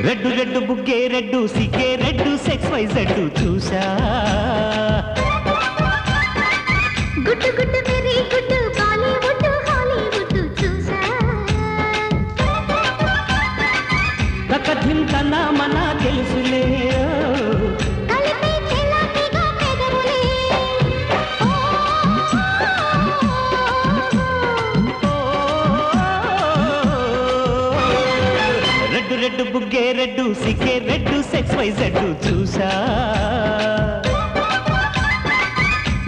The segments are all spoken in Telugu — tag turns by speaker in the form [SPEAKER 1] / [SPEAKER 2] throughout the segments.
[SPEAKER 1] రెడ్డు రెడ్డు బుగ్గే రెడ్డు సిగ్గే రెడ్డు సెక్స్ వై జెడ్డు చూసా
[SPEAKER 2] గుట్టు గుట్టు వెరీ గుట్టు బాలీవుడ్ హాలీవుడ్ చూసా
[SPEAKER 1] తకధిం తన మన తెలుసులే
[SPEAKER 2] కలిపే తెల్లటిగా పెదవులే
[SPEAKER 1] రెడ్డు రెడ్డు బుగ్గే రెడ్డు సిగ్గే రెడ్డు సెక్స్ వై జెడ్డు చూసా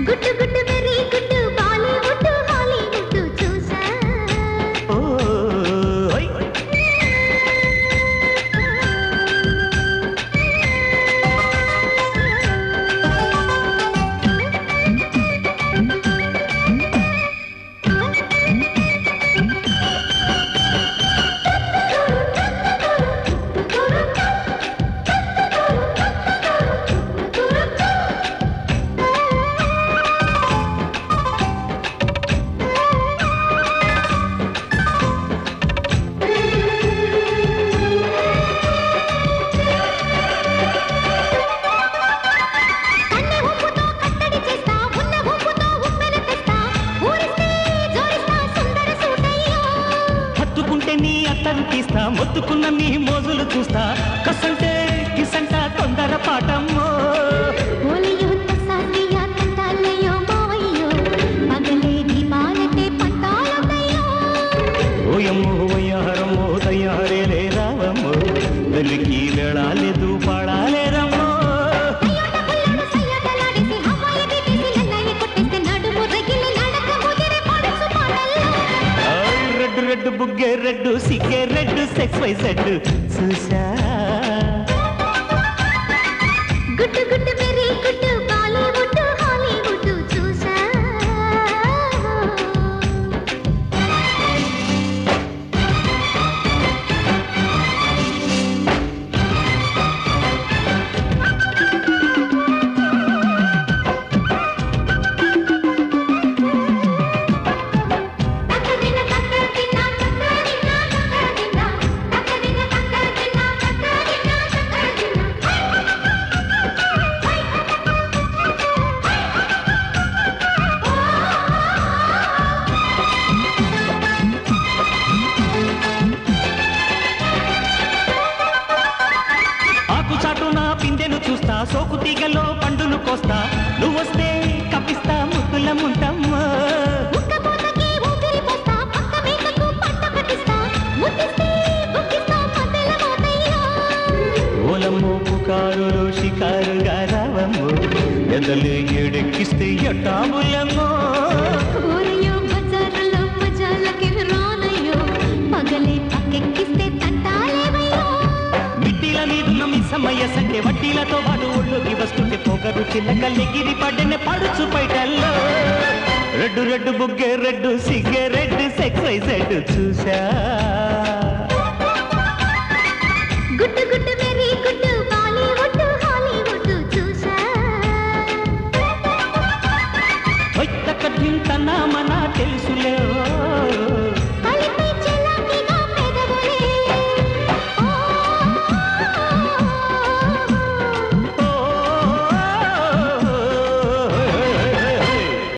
[SPEAKER 2] గుట్టు గుట్టు వెరీ గుట్టు బాలీవుడ్ హాలీవుడ్ చూసా
[SPEAKER 1] ఓయ్
[SPEAKER 2] కన్నె ఊపుతో కట్టడి చేస్తా ఉన్న ఊపుతో ఉప్పెన తెస్తా ఊరిస్తే జోరిస్తా సుందర సూటయ్యో
[SPEAKER 1] హత్తుకుంటే నీ అత్తరు తీస్తా మొత్తుకున్న నీ మోజులు చూస్తా కసంటే కిసంట తొందర పాటమ్మో
[SPEAKER 2] ఓలియో తసాదియ తంటాలయ్యో మావయ్యో పగలే దీపాలకే పంటాలయ్యో
[SPEAKER 1] ఓయమ్మో వయ్యారమ్మో తయారే లేరావమ్మో వెలికి వెళ్ళాలేదు పాడాలేరమ్మో
[SPEAKER 2] అయ్యోట పుల్లడు సయ్యటలాడేసి హవాయి తీసి నన్నయ్య కొట్టేస్తే నడుము రగిలి నడక ముదిరి పడుచు పాటల్లో
[SPEAKER 1] ఆయ్ రెడ్డు రెడ్డు బుగ్గే రెడ్డు సిగ్గే రెడ్డు సెక్స్ వై జెడ్డు చూసా
[SPEAKER 2] గుట్టు గుట్టు వెరీ గుట్టు బాలీవుడ్ హాలీవుడ్ చూసా తక్కదిన తక్కదిన తక్కదిన తక్కదిన తక్కదిన తక్కదిన తక్కదిన
[SPEAKER 1] ఆకు చాటున పిందెను చూస్తా సోకు తీగలో పండును కోస్తా నువ్వొస్తే కప్పిస్తా ముద్దుల ముంటమ్మా
[SPEAKER 2] ముక్కబోతకి ఊపిరి పోస్తా పక్క మేకకు పంట పట్టిస్తా ముద్దిస్తే బుక్కిస్తా మధ్యల మోతయ్యో
[SPEAKER 1] ఓలమ్మో పుకారులో షికారుగా రావమ్మో ఎదలు ఎడెక్కిస్తే ఎట్టాములమ్మో
[SPEAKER 2] ఊరయ్యో బజారులో మజాలకి రానయ్యో పగలే పక్కెక్కిస్తే తంటాలేవయ్యో
[SPEAKER 1] మిట్టిల మీదున్న మిస్సమ్మయ్య సంటే వడ్డీలతో పాటు ఒళ్ళోకి వస్తుంటే పొగరు చిల్లకల్లెగిరి పడ్డనే పడుచు పైటల్లో రెడ్డు రెడ్డు బుగ్గే రెడ్డు సిగ్గే రెడ్డు సెక్స్ వై జెడ్డు చూసా
[SPEAKER 2] గుట్టు గుట్టు వెరీ గుట్టు బాలీవుడ్ హాలీవుడ్ చూసా
[SPEAKER 1] తన మన తెలుసులే